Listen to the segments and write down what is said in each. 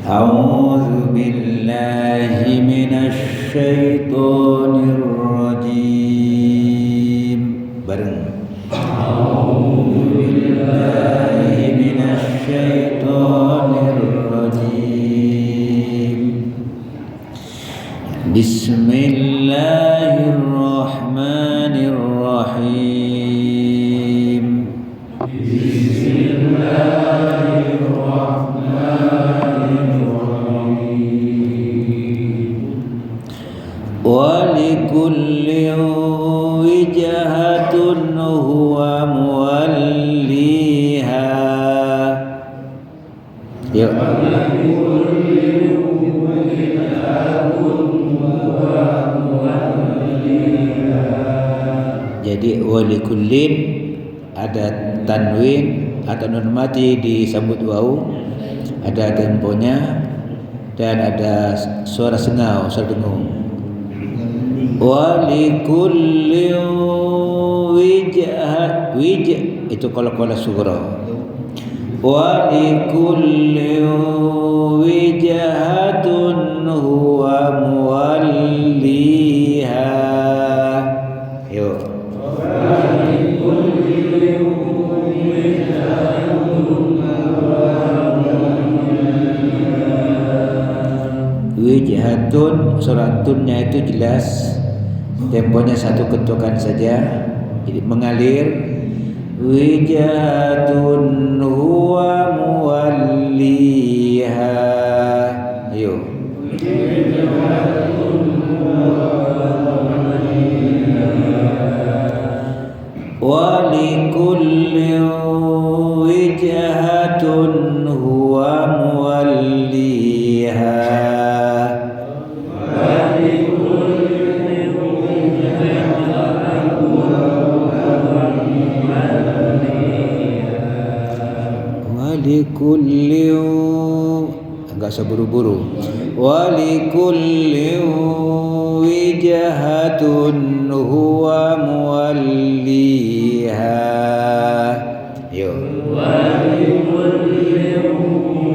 أعوذ بالله من الشيطان الرجيم bareng أعوذ بالله من الشيطان الرجيم بسم الله الرحمن الرحيم بسم الله الرحمن الرحيم ولكل وجهة هو موليها Jadi walikullin ada tanwin atau nun mati disambut wawu, ada temponya dan ada suara sengau, suara dengung. Walikulli wijah itu qala sughra. Walikulli wijhatun huwa muwalliha. Yuk. Wijhatun, surat tunnya itu jelas, temponya satu ketukan saja, jadi mengalir. Wijhatun huwa muwalliha. Ayo. Walikulli wijhatun huwa muwalliha. Walikulli, agak seburu-buru. Walikulli wijhatun huwa muwalliha. Yo. Walikulli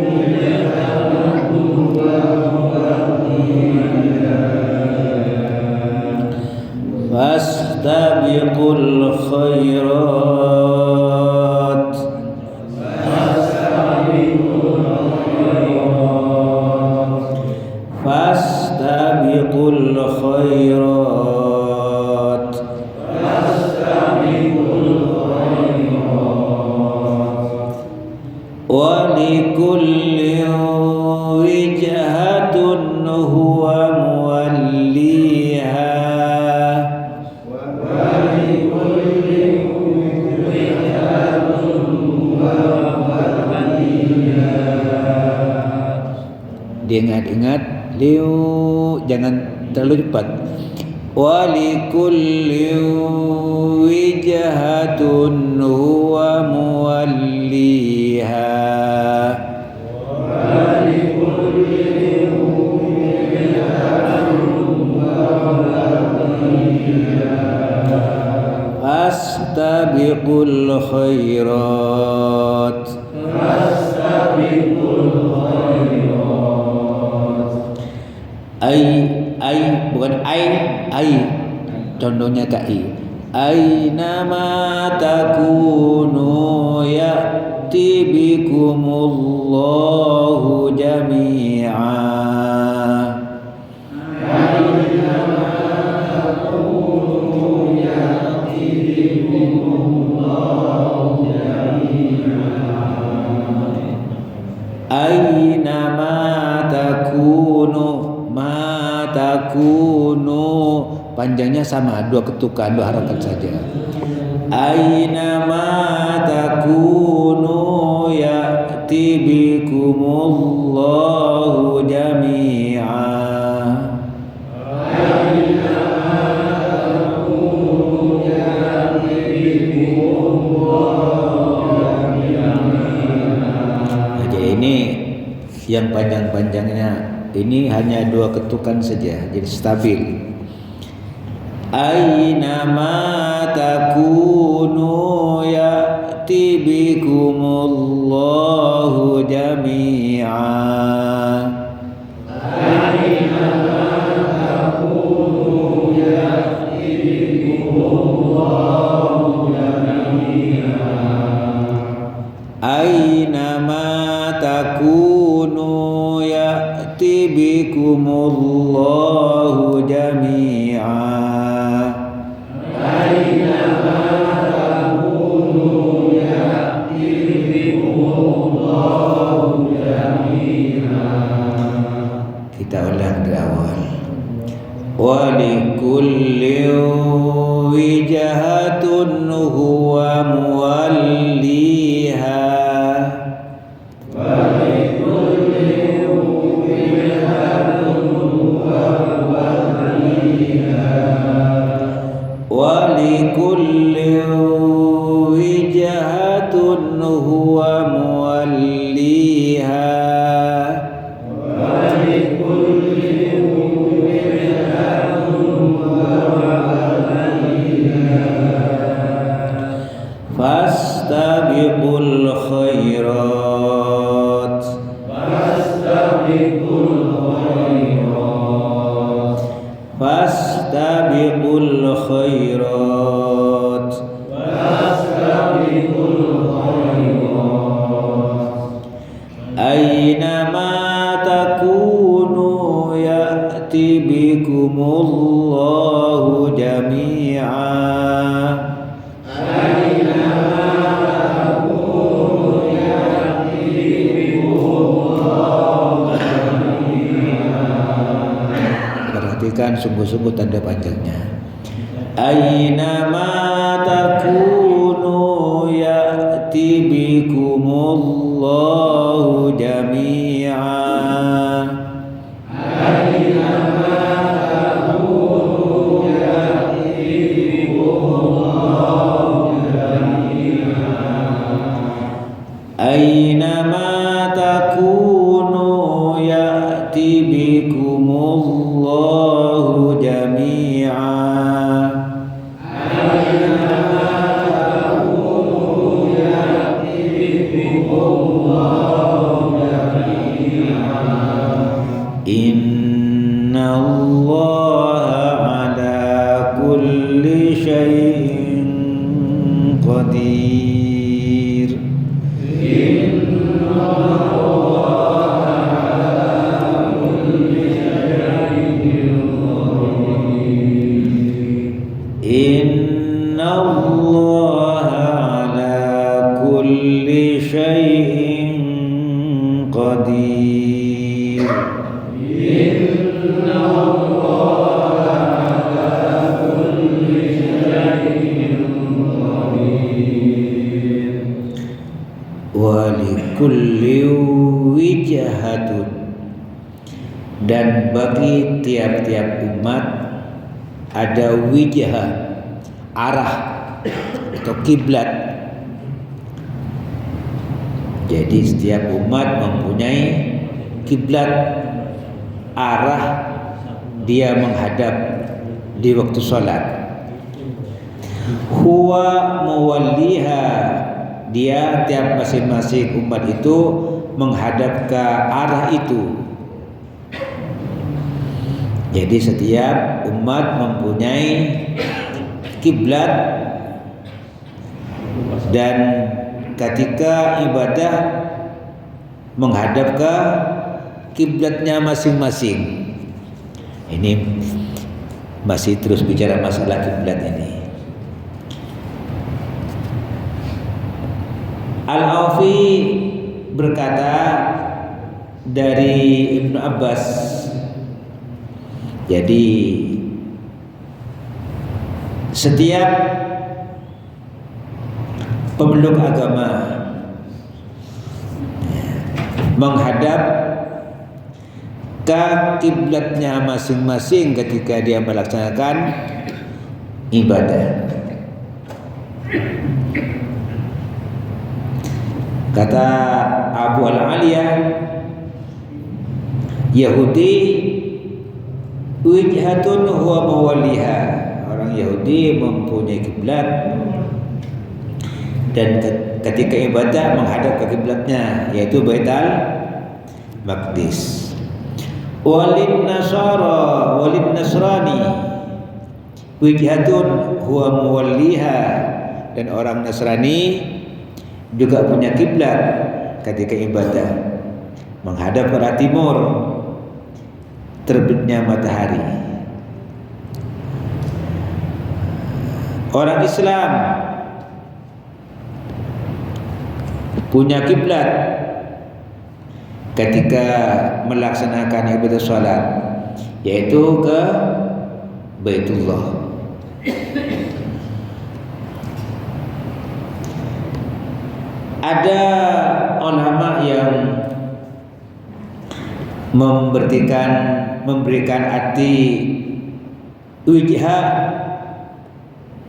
wijhatun huwa muwalliha. Fastabiqul khairat. Fastabiqul khairat. Fastabiqul khairat. Walikulli wijhatun huwa muwalliha. Walikulli wijhatun huwa muwalliha. Diingat-ingat, liu, jangan terlalu cepat. Walikulli wijhatun huwa muwalliha. Walikulli wijhatun huwa muwalliha. Fastabiqul khairat. Fastabiqul khairat. Ai bukan ai, contohnya kai. Aina ma takunu ya'ti bikumullahu jami'a. Aina ma takunu ya'ti bikumullahu jami'a. Aina ma takunu, ma takunu, panjangnya sama, dua ketukan, dua harakat saja. Aina ma takunu ya'ti bikumullahu jami'a. Aina ma takunu ya'ti bikumullahu jami'a. Jadi ini yang panjang-panjangnya ini hanya dua ketukan saja, jadi stabil. Aina ma takunu ya'ti bikumullahu jami'a. takunu ya'ti bikumullahu jami'a. Kita ulang dari awal. Wa likulli wijhatun huwa muwalliha. Wa likulli wijhatun huwa muwalliha. Fastabiqul khairat. Fastabiqul khairat. Aina ma takunu ya'ti bikumullahu jami'a. Perhatikan sungguh-sungguh tanda panjangnya. Aina ma takunu ya'ti bikumullahu jami'a. Aina ma takunu ya'ti bikumullahu jami'a. Aina ma takunu ya'ti bikumullahu jami'a. Inna Allah ala kulli syai'in qadir. Inna Allah ala kulli syai'in qadir. Inna Allah ala kulli syai'in qadir. Walikulli wijhatun, dan bagi tiap-tiap umat ada wijhah, arah atau kiblat. Jadi setiap umat mempunyai kiblat, arah dia menghadap di waktu sholat. Huwa muwalliha, dia tiap masing-masing umat itu menghadap ke arah itu. Jadi setiap umat mempunyai kiblat, dan ketika ibadah menghadap ke kiblatnya masing-masing. Ini masih terus bicara masalah kiblat ini. Al-Aufi berkata dari Ibnu Abbas, jadi setiap pemeluk agama menghadap ke kiblatnya masing-masing ketika dia melaksanakan ibadah. Kata Abu Al-Aliyah, Yahudi wijhatun huwa mawalliha, orang Yahudi mempunyai kiblat dan ketika ibadah menghadap ke kiblatnya, yaitu Baitul Maqdis. Walin Nasara walin Nasrani wijhatun huwa mawalliha, dan orang Nasrani juga punya kiblat ketika ibadah, menghadap ke arah timur terbitnya matahari. Orang Islam punya kiblat ketika melaksanakan ibadah salat, yaitu ke Baitullah. Ada ulama yang memberikan arti wijha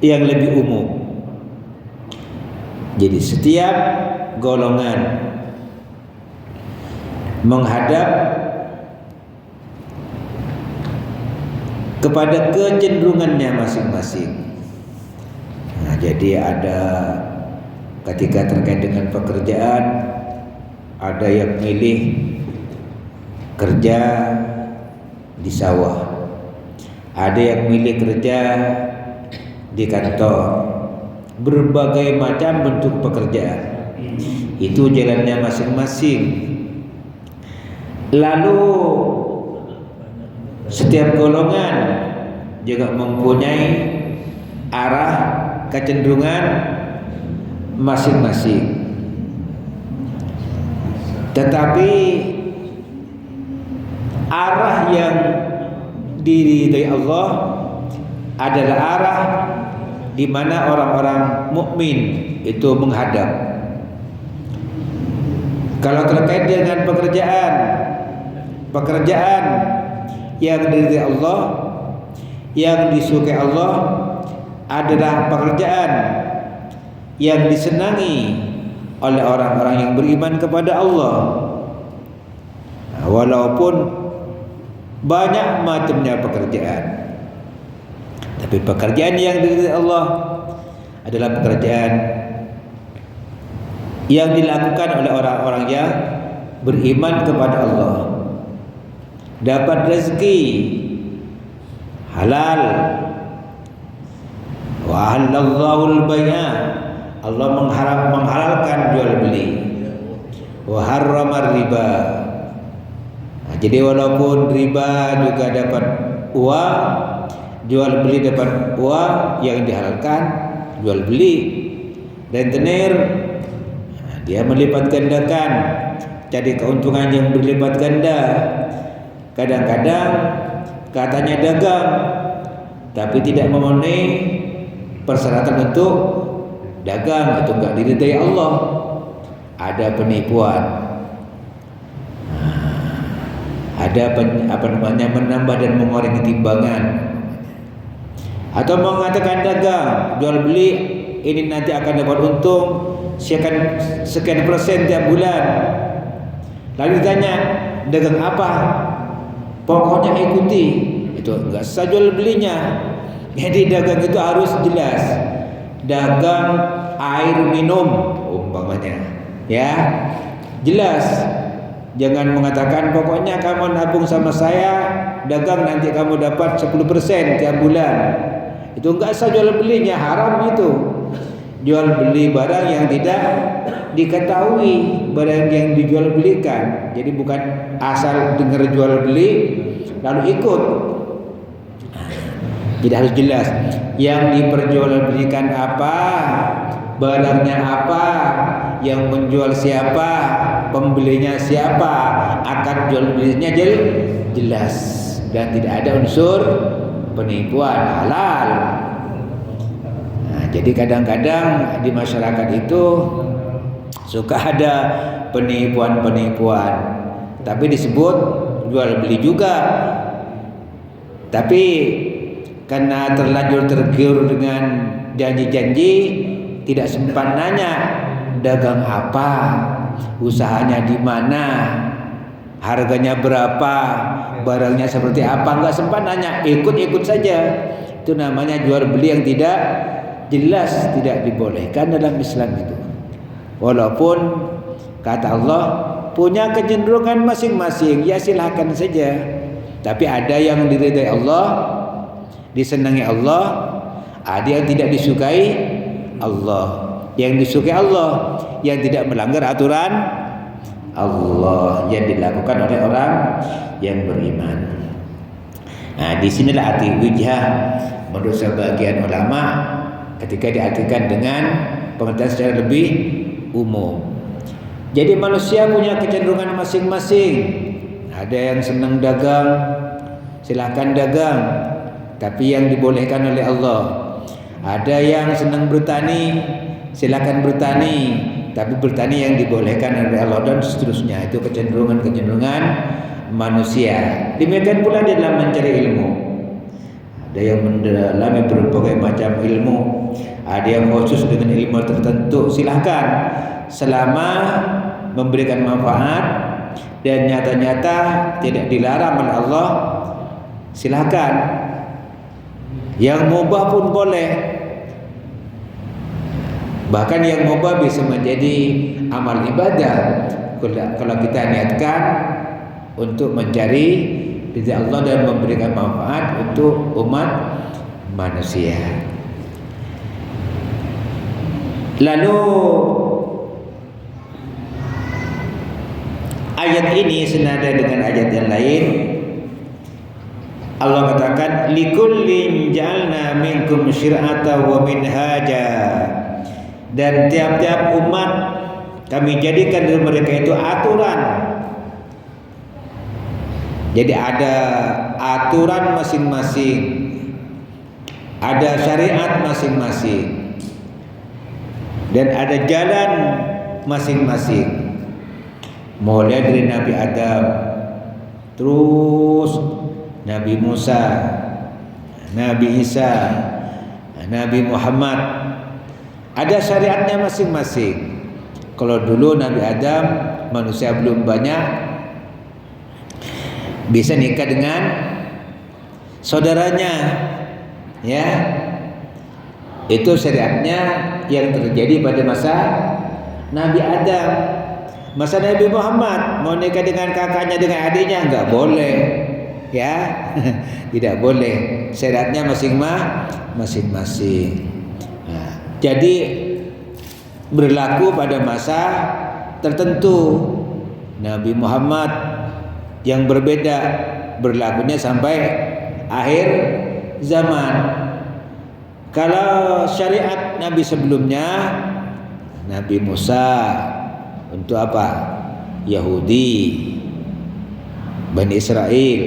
yang lebih umum. Jadi setiap golongan menghadap kepada kecenderungannya masing-masing. Nah, jadi ada ketika terkait dengan pekerjaan, ada yang milih kerja di sawah, ada yang milih kerja di kantor, berbagai macam bentuk pekerjaan. Itu jalannya masing-masing. Lalu setiap golongan juga mempunyai arah kecenderungan masing-masing. Tetapi arah yang diridai Allah adalah arah di mana orang-orang mukmin itu menghadap. Kalau terkait dengan pekerjaan yang diridai Allah, yang disukai Allah adalah pekerjaan yang disenangi oleh orang-orang yang beriman kepada Allah. Nah, walaupun banyak macamnya pekerjaan, tapi pekerjaan yang diridai Allah adalah pekerjaan yang dilakukan oleh orang-orang yang beriman kepada Allah. Dapat rezeki halal. Wa halallahu al-bai'a, Allah menghalalkan jual beli. Wa harrama riba. Nah, jadi walaupun riba juga dapat uang, jual beli dapat uang, yang dihalalkan jual beli. Rentenir, nah, dia melipat gandakan, jadi keuntungan yang berlipat ganda. Kadang-kadang katanya dagang, tapi tidak memenuhi persyaratan untuk dagang, itu enggak diridai Allah. Ada penipuan, ada menambah dan mengurangi timbangan, atau mengatakan dagang, jual beli ini nanti akan dapat untung sekian persen tiap bulan. Lalu ditanya, dagang apa? Pokoknya ikuti. Itu enggak sah jual belinya. Jadi dagang itu harus jelas. Dagang air minum umpamanya, ya, jelas. Jangan mengatakan pokoknya kamu nabung sama saya, dagang nanti kamu dapat 10% tiap bulan. Itu enggak sah jual belinya, haram itu. Jual beli barang yang tidak diketahui, barang yang dijual belikan. Jadi bukan asal dengar jual beli lalu ikut. Jadi harus jelas yang diperjualbelikan apa, barangnya apa, yang menjual siapa, pembelinya siapa, akad jual belinya jelas, dan tidak ada unsur penipuan, halal. Nah, jadi kadang-kadang di masyarakat itu suka ada penipuan-penipuan, tapi disebut jual beli juga. Tapi karena terlanjur tergiur dengan janji-janji, tidak sempat nanya dagang apa, usahanya di mana, harganya berapa, barangnya seperti apa, enggak sempat nanya, ikut-ikut saja. Itu namanya jual beli yang tidak jelas, tidak dibolehkan dalam Islam itu. Walaupun kata Allah punya kecenderungan masing-masing, ya silahkan saja. Tapi ada yang diridai Allah, disenangi Allah, ada yang tidak disukai Allah. Yang disukai Allah, yang tidak melanggar Allah yang dilakukan oleh orang yang beriman. Nah, di sinilah arti wijhah menurut sebagian ulama ketika diartikan dengan pengertian secara lebih umum. Jadi manusia punya kecenderungan masing-masing. Ada yang senang dagang, silahkan dagang, tapi yang dibolehkan oleh Allah. Ada yang senang bertani, silahkan bertani, tapi bertani yang dibolehkan oleh Allah, dan seterusnya. Itu kecenderungan-kecenderungan manusia. Demikian pula di dalam mencari ilmu. Ada yang mendalami berbagai macam ilmu, ada yang khusus dengan ilmu tertentu, silahkan, selama memberikan manfaat dan nyata-nyata tidak dilarang oleh Allah, silahkan. Yang mubah pun boleh. Bahkan yang mubah bisa menjadi amal ibadah kalau kita niatkan untuk mencari ridha Allah dan memberikan manfaat untuk umat manusia. Lalu ayat ini senada dengan ayat yang lain. Allah katakan likullin ja'alna minkum syir'atan wa minhaja, dan tiap-tiap umat kami jadikan dari mereka itu aturan. Jadi ada aturan masing-masing, ada syariat masing-masing, dan ada jalan masing-masing. Mulai dari Nabi Adam, terus Nabi Musa, Nabi Isa, Nabi Muhammad, ada syariatnya masing-masing. Kalau dulu Nabi Adam, manusia belum banyak, bisa nikah dengan saudaranya, ya. Itu syariatnya yang terjadi pada masa Nabi Adam. Masa Nabi Muhammad mau nikah dengan kakaknya, dengan adiknya, enggak boleh, ya. Tidak boleh. Syariatnya masing-masing. Nah, jadi berlaku pada masa tertentu. Nabi Muhammad yang berbeda berlakunya sampai akhir zaman. Kalau syariat Nabi sebelumnya, Nabi Musa untuk apa? Yahudi, Bani Israel.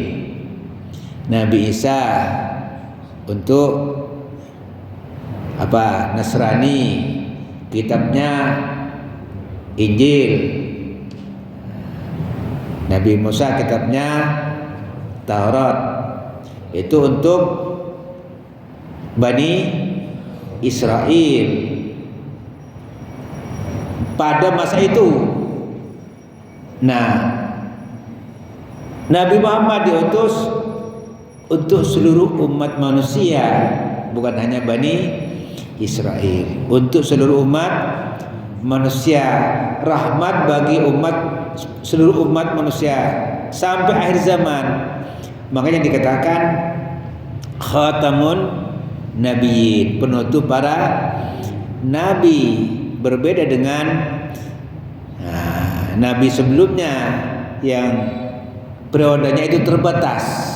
Nabi Isa untuk apa? Nasrani, kitabnya Injil. Nabi Musa kitabnya Taurat. Itu untuk Bani Israel pada masa itu. Nah, Nabi Muhammad diutus untuk seluruh umat manusia, bukan hanya Bani Israel, untuk seluruh umat manusia, rahmat bagi seluruh umat manusia sampai akhir zaman. Makanya dikatakan khatamun nabiyyin, penutup para nabi. Berbeda dengan nabi sebelumnya yang periodenya itu terbatas.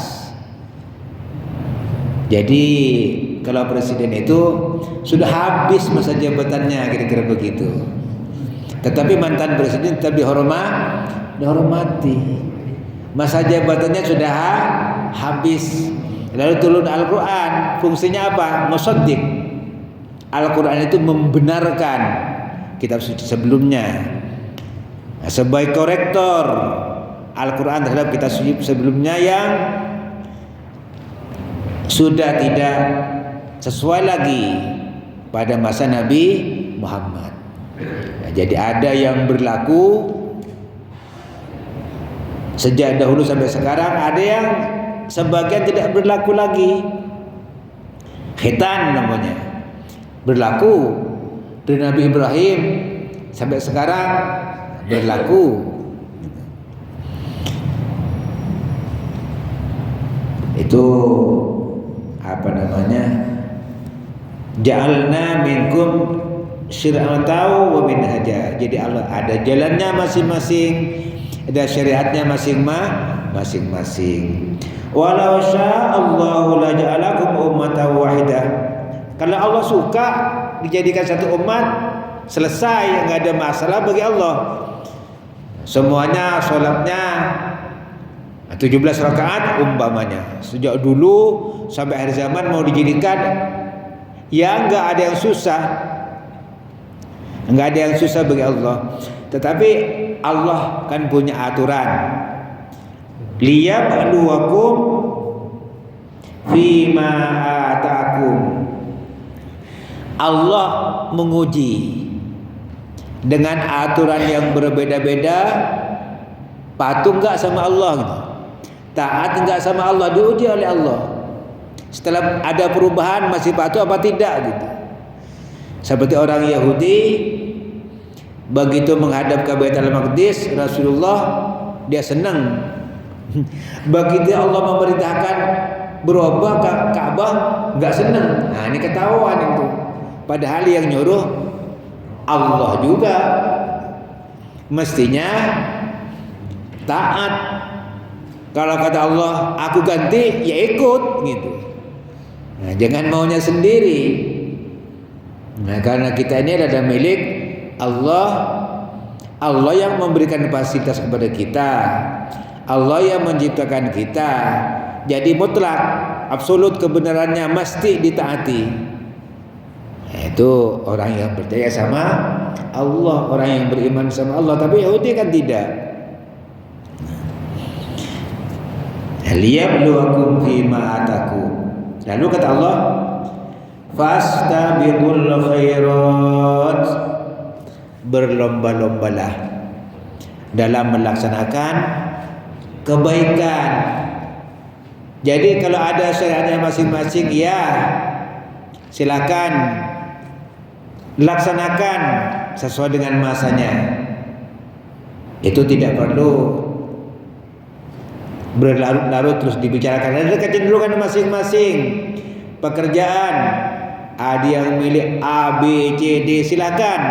Jadi kalau presiden itu sudah habis masa jabatannya, kira-kira begitu. Tetapi mantan presiden tetap dihormati. Masa jabatannya sudah habis. Lalu turun Al-Quran, fungsinya apa? Musaddiq. Al-Quran itu membenarkan kitab suci sebelumnya. Sebagai korektor Al-Quran terhadap kitab suci sebelumnya yang sudah tidak sesuai lagi pada masa Nabi Muhammad. Nah, jadi ada yang berlaku sejak dahulu sampai sekarang, ada yang sebagian tidak berlaku lagi. Khitan namanya, berlaku dari Nabi Ibrahim sampai sekarang berlaku. Itu apa namanya? Ja'alna minkum syir'atahu wa minhaja. Jadi Allah ada jalannya masing-masing, ada syariatnya masing-masing. Walau sya'allahu la ja'alakum ummatan wahidah. Kalau Allah suka dijadikan satu umat, selesai, enggak ada masalah bagi Allah. Semuanya sholatnya 17 rakaat umpamanya. Sejak dulu sampai akhir zaman mau dijadikan, ya enggak ada yang susah. Enggak ada yang susah bagi Allah. Tetapi Allah kan punya aturan. Liyabluwakum fima ataakum. Allah menguji dengan aturan yang berbeda-beda. Patuh enggak sama Allah gitu. Taat enggak sama Allah, diuji oleh Allah. Setelah ada perubahan masih patuh apa tidak gitu. Seperti orang Yahudi begitu menghadap ke Baitul Maqdis, Rasulullah dia senang. Begitu Allah memerintahkan berubah ke Ka'bah enggak senang. Nah, ini ketahuan itu. Padahal yang nyuruh Allah juga. Mestinya taat. Kalau kata Allah, aku ganti, ya ikut gitu. Nah, jangan maunya sendiri. Nah, karena kita ini adalah milik Allah. Allah yang memberikan fasilitas kepada kita. Allah yang menciptakan kita. Jadi mutlak, absolut kebenarannya mesti ditaati. Nah, itu orang yang percaya sama Allah, orang yang beriman sama Allah. Tapi Yahudi kan tidak. Liyabluwakum fima atakum. Lalu kata Allah, fastabiqul khairat, berlomba-lombalah dalam melaksanakan kebaikan. Jadi kalau ada syariatnya masing-masing, ya silakan laksanakan sesuai dengan masanya. Itu tidak perlu berlarut-larut terus dibicarakan. Ada kecenderungan masing-masing. Pekerjaan ada yang milih A, B, C, D, silakan.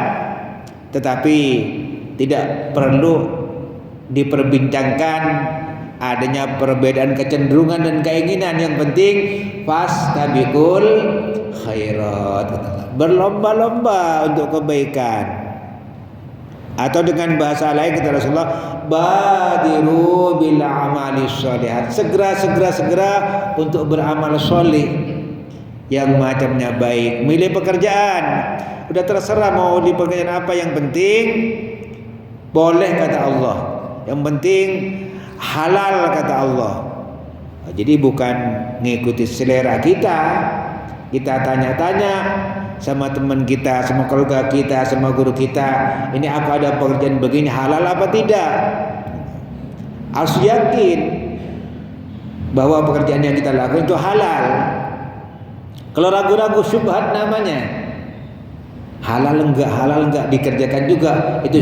Tetapi tidak perlu diperbincangkan adanya perbedaan kecenderungan dan keinginan. Yang penting fastabiqul khairat, berlomba-lomba untuk kebaikan. Atau dengan bahasa lain kata Rasulullah, badiru bil amali sholihat, segera untuk beramal solih yang macamnya baik. Milih pekerjaan, udah terserah mau di pekerjaan apa, yang penting boleh kata Allah, yang penting halal kata Allah. Jadi bukan ngikuti selera kita. Kita tanya-tanya sama teman kita, sama keluarga kita, sama guru kita, ini apa ada pekerjaan begini halal apa tidak? Harus yakin bahwa pekerjaan yang kita lakukan itu halal. Kalau ragu-ragu, syubhat namanya. Halal enggak dikerjakan juga, itu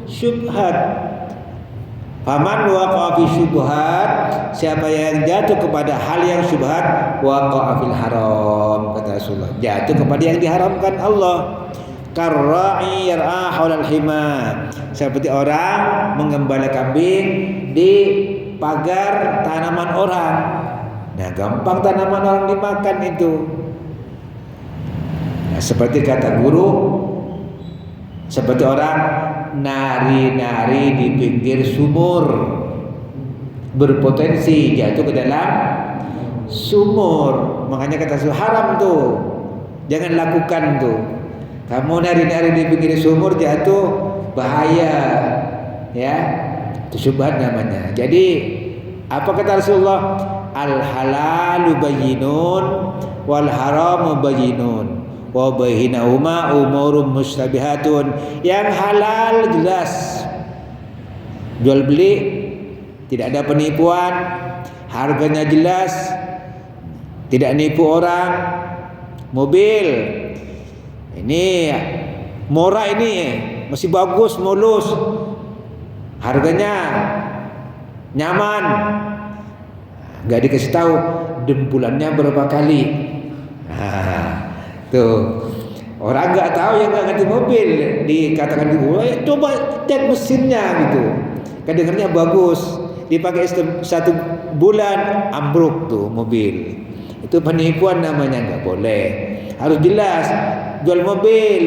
syubhat. Faman waqa'a fi syubhat, siapa yang jatuh kepada hal yang syubhat, waqa'a fil haram, kata Rasulullah, jatuh kepada yang diharamkan Allah. Karra'i yar'a haulal hima, seperti orang menggembala kambing di pagar tanaman orang. Nah, gampang tanaman orang dimakan itu. Nah, seperti kata guru, seperti orang nari-nari di pinggir sumur, berpotensi jatuh ke dalam sumur. Makanya kata haram tuh, jangan lakukan tuh. Kamu nari-nari di pinggir sumur jatuh, bahaya, ya, itu syubhat namanya. Jadi apa kata Rasulullah? Al halalu bayyinun wal haramu bayyinun wa bainahuma umurum mustabihatun. Yang halal jelas, jual beli tidak ada penipuan, harganya jelas, tidak nipu orang. Mobil ini murah, ini masih bagus, mulus, harganya nyaman, nggak dikasih tahu dempulannya berapa kali. Tuh, Orang nggak tahu, yang nggak ngerti mobil dikatakan dulu, coba cek mesinnya gitu. Kedengarnya bagus, dipakai 1 bulan ambruk tuh mobil. Itu penipuan namanya, nggak boleh. Harus jelas, jual mobil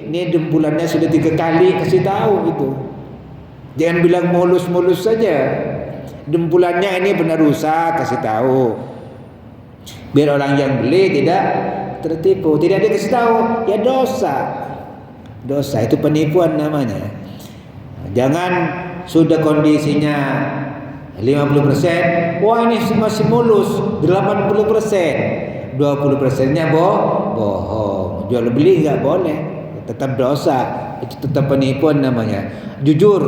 ini dempulannya sudah 3 kali, kasih tahu itu. Jangan bilang mulus-mulus saja. Dempulannya ini benar rusak, kasih tahu. Biar orang yang beli tidak tertipu. Tidak dikasih tahu, ya dosa. Dosa itu penipuan namanya. Jangan sudah kondisinya 50%, wah ini masih mulus. 80%, 20%-nya bohong. Jual beli nggak boleh, tetap dosa. Itu tetap penipuan namanya. Jujur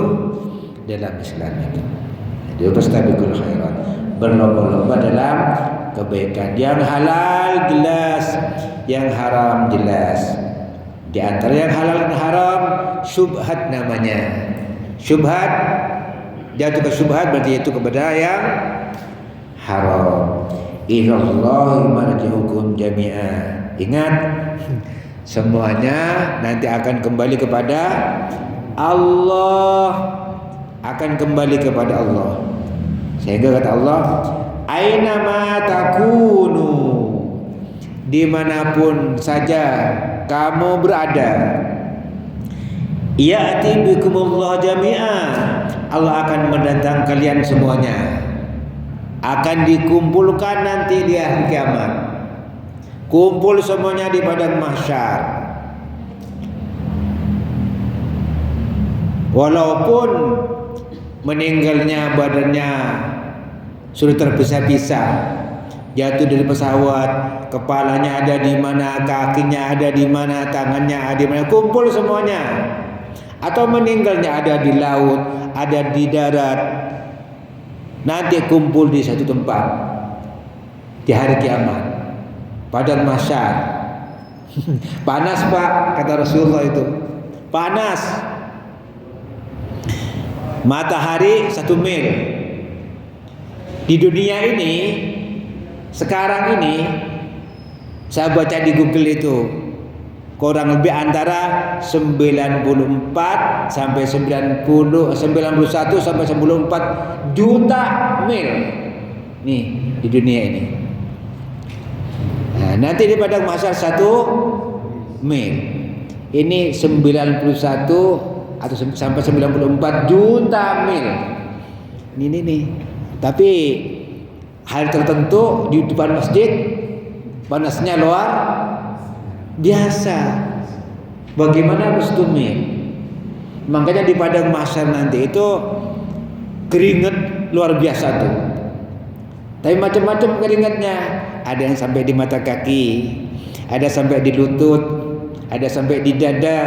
dalam Islam itu. Jadi fastabiqul khairat, berlomba-lomba dalam kebaikan. Yang halal jelas, yang haram jelas. Di antara yang halal dan haram, syubhat namanya. Syubhat, jatuh ke syubhat berarti itu kepada yang haram. Ilallahi marji'ukum jami'a. Ingat, semuanya nanti akan kembali kepada Allah. Akan kembali kepada Allah. Sehingga kata Allah, aina ma takunu, dimanapun saja kamu berada, ya'ti bikumullah jami'a, Allah akan mendatang kalian semuanya. Akan dikumpulkan nanti di hari kiamat. Kumpul semuanya di padang mahsyar. Walaupun meninggalnya badannya sudah terpisah-pisah, jatuh dari pesawat, kepalanya ada di mana, kakinya ada di mana, tangannya ada di mana, kumpul semuanya. Atau meninggalnya ada di laut, ada di darat, nanti kumpul di satu tempat di hari kiamat, padang mahsyar. Panas Pak, kata Rasulullah itu, panas. Matahari 1 mil. Di dunia ini sekarang ini, saya baca di Google itu, kurang lebih antara 94 sampai 91 sampai 94 juta mil nih di dunia ini. Nah, nanti di padang mahsyar 1 mil. Ini 91 atau sampai 94 juta mil. Ini nih. Tapi hari tertentu di depan masjid panasnya luar biasa. Bagaimana harus 1 mil? Makanya di padang mahsyar nanti itu keringat luar biasa tuh. Tapi macam-macam keringatnya. Ada yang sampai di mata kaki, ada sampai di lutut, ada sampai di dada,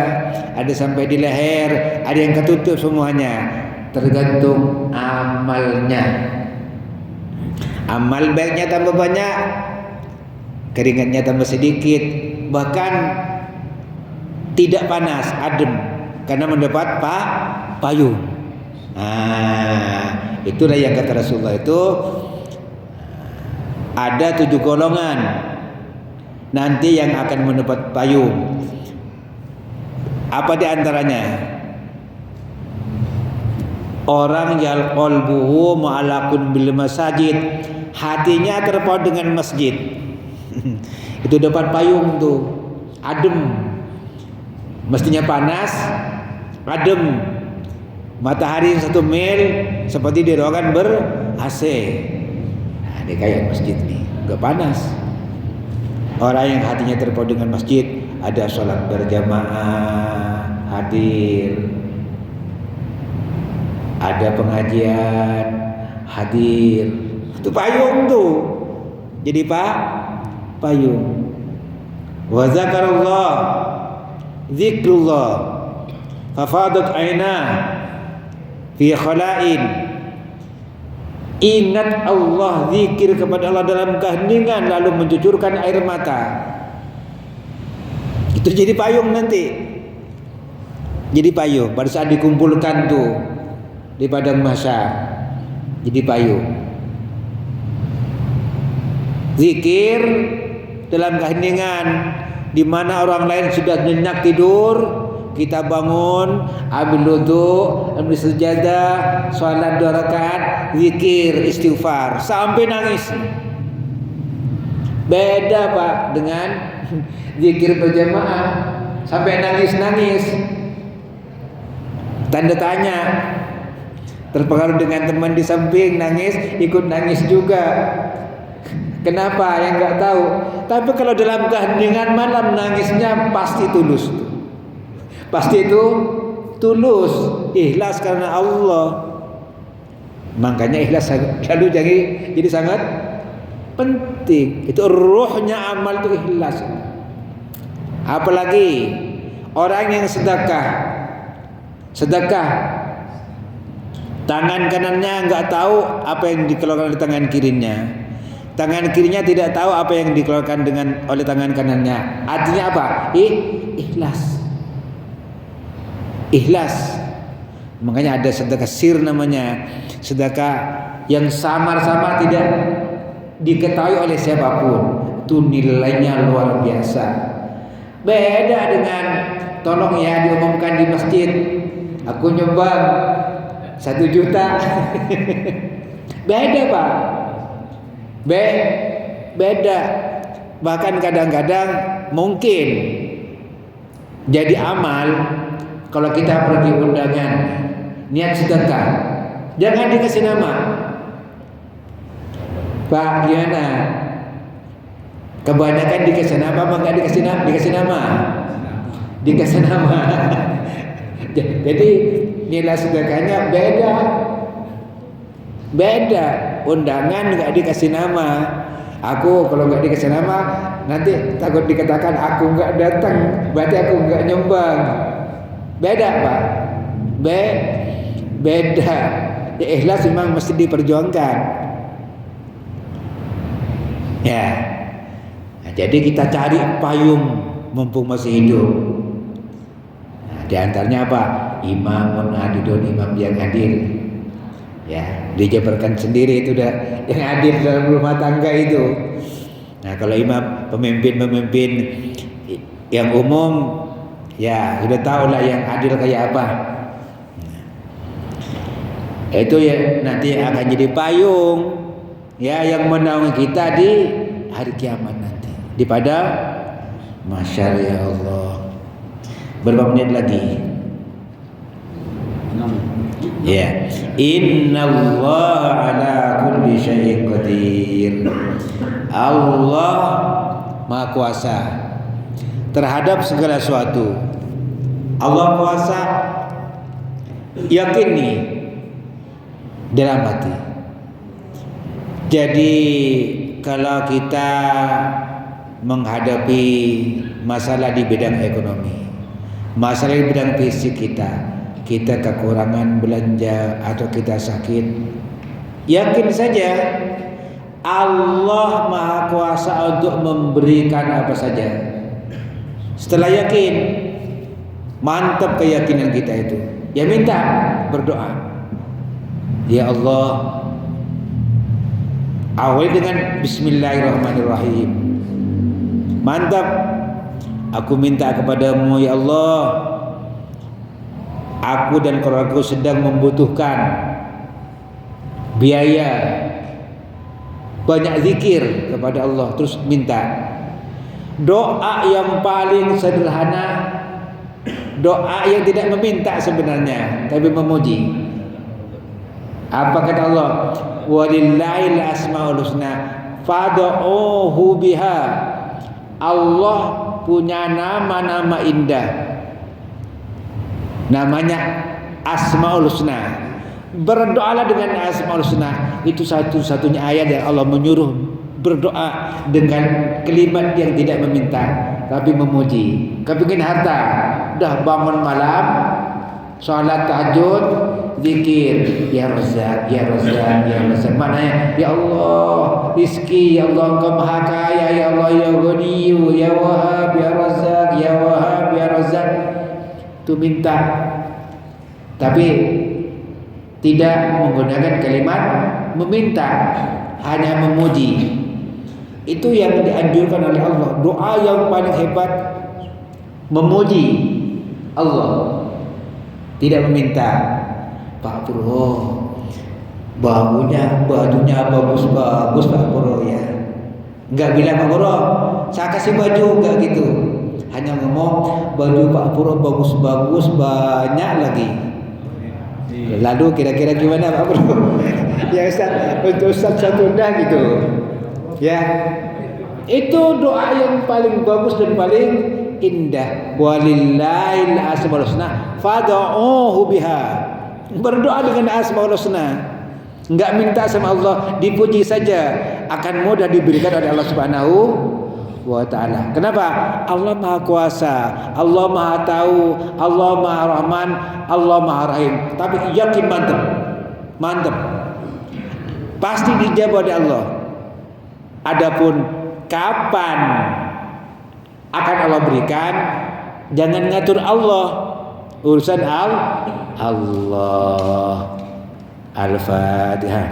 ada sampai di leher, ada yang ketutup semuanya. Tergantung amalnya. Amal baiknya tambah banyak, keringatnya tambah sedikit, bahkan tidak panas, adem, karena mendapat payung. Nah, itulah yang kata Rasulullah itu, ada 7 golongan nanti yang akan mendapat payung. Apa di antaranya? Orang yang qalbuhu mu'allaqun bil masajid, hatinya terpaut dengan masjid. Itu dapat payung tuh, adem. Mestinya panas, adem. Matahari 1 mil seperti di ruangan ber-AC. Nah, ini kayak masjid nih, enggak panas. Orang yang hatinya terpaut dengan masjid, ada sholat berjamaah, hadir, ada pengajian, hadir. Itu payung tuh. Jadi payung. Wa zakarullah, zikrullah, fafadat aina fi khala'in. Ingat Allah, zikir kepada Allah dalam keheningan, lalu mencucurkan air mata. Itu jadi payung nanti. Jadi payung pada saat dikumpulkan tuh di padang mahsyar. Jadi payung. Zikir dalam keheningan, di mana orang lain sudah nyenyak tidur, kita bangun, ambil wudu, ambil sejadah, salat 2 rakaat, zikir, istighfar sampai nangis. Beda Pak dengan zikir berjamaah sampai nangis-nangis. Tanda tanya. Terpengaruh dengan teman di samping nangis, ikut nangis juga. Kenapa? Yang nggak tahu. Tapi kalau dalam keheningan malam nangisnya pasti tulus. Pasti itu tulus, ikhlas karena Allah. Makanya ikhlas selalu jadi sangat penting. Itu ruhnya amal itu ikhlas. Apalagi orang yang sedekah, tangan kanannya nggak tahu apa yang dikeluarkan oleh tangan kirinya. Tangan kirinya tidak tahu apa yang dikeluarkan oleh tangan kanannya. Artinya apa? Ikhlas. Ikhlas. Makanya ada sedekah sir namanya. Sedekah yang samar-samar tidak diketahui oleh siapapun. Itu nilainya luar biasa. Beda dengan tolong ya diumumkan di masjid. Aku nyumbang 1 juta. Beda Pak. Beda. Bahkan kadang-kadang mungkin jadi amal kalau kita pergi undangan niat sedekah, jangan dikasih nama. Pak gimana? Kebanyakan dikasih nama apa enggak dikasih nama? Dikasih nama. Jadi nilai sedekahnya beda. Undangan nggak dikasih nama. Aku kalau nggak dikasih nama nanti takut dikatakan aku nggak datang, berarti aku nggak nyumbang. Beda Pak. Beda. Ya, ikhlas memang mesti diperjuangkan. Ya. Nah, jadi kita cari payung mumpung masih hidup. Nah, di antaranya apa? Imamun adidun, imam yang adil. Ya, dijabarkan sendiri itu udah yang adil dalam rumah tangga itu. Nah, kalau imam pemimpin yang umum ya sudah tahu lah yang adil kayak apa. Itu ya nanti akan jadi payung ya yang menaungi kita di hari kiamat nanti. Di pada masyar ya Allah. Berapa menit lagi? Ya, innallaha ala kulli syai'in qadir. Allah Maha Kuasa terhadap segala sesuatu. Allah kuasa, yakin nih dalam hati. Jadi kalau kita menghadapi masalah di bidang ekonomi, masalah di bidang fisik kita kekurangan belanja atau kita sakit, yakin saja Allah Maha Kuasa untuk memberikan apa saja. Setelah yakin, mantap keyakinan kita itu, ya minta, berdoa. Ya Allah, awali dengan Bismillahirrahmanirrahim. Mantap, aku minta kepadamu ya Allah, aku dan keluargaku sedang membutuhkan biaya, banyak zikir kepada Allah. Terus minta. Doa yang paling sederhana, doa yang tidak meminta sebenarnya, tapi memuji. Apa kata Allah? Walillahil asmaul husna fad'uhu biha. Allah punya nama-nama indah, namanya Asmaul Husna. Berdoalah dengan Asmaul Husna. Itu satu-satunya ayat yang Allah menyuruh berdoa dengan kalimat yang tidak meminta tapi memuji. Kepingin harta, dah bangun malam, salat tahajud, zikir, ya Razzaq, ya Razzaq, ya Razzaq. Maknanya ya Allah, rizki, ya Allah Engkau Maha Kaya, ya Allah ya Ghaniyu, ya Wahhab, ya Razzaq, ya Wahhab, ya Razzaq. Itu minta, tapi tidak menggunakan kalimat meminta, hanya memuji. Itu yang dianjurkan oleh Allah. Doa yang paling hebat memuji Allah, tidak meminta, Pak Bro, bajunya bagus Pak Bro ya. Enggak bilang Pak Bro, saya kasih baju, enggak gitu. Hanya ngomong baju Pak Bro bagus-bagus, banyak lagi. Lalu kira-kira gimana Pak Bro? Ya Ustaz, untuk Ustaz satu dah gitu. Ya. Itu doa yang paling bagus dan paling indah. Walillahil asmaul husna fad'uuhu biha. Berdoa dengan asmaul husna. Enggak minta sama Allah, dipuji saja, akan mudah diberikan oleh Allah Subhanahu wa taala. Kenapa? Allah Maha Kuasa, Allah Maha Tahu, Allah Maha Rahman, Allah Maha Rahim. Tapi yakin mantap. Pasti dijawab oleh Allah. Adapun kapan akan Allah berikan, jangan ngatur Allah, urusan Allah. Al-Fatihah.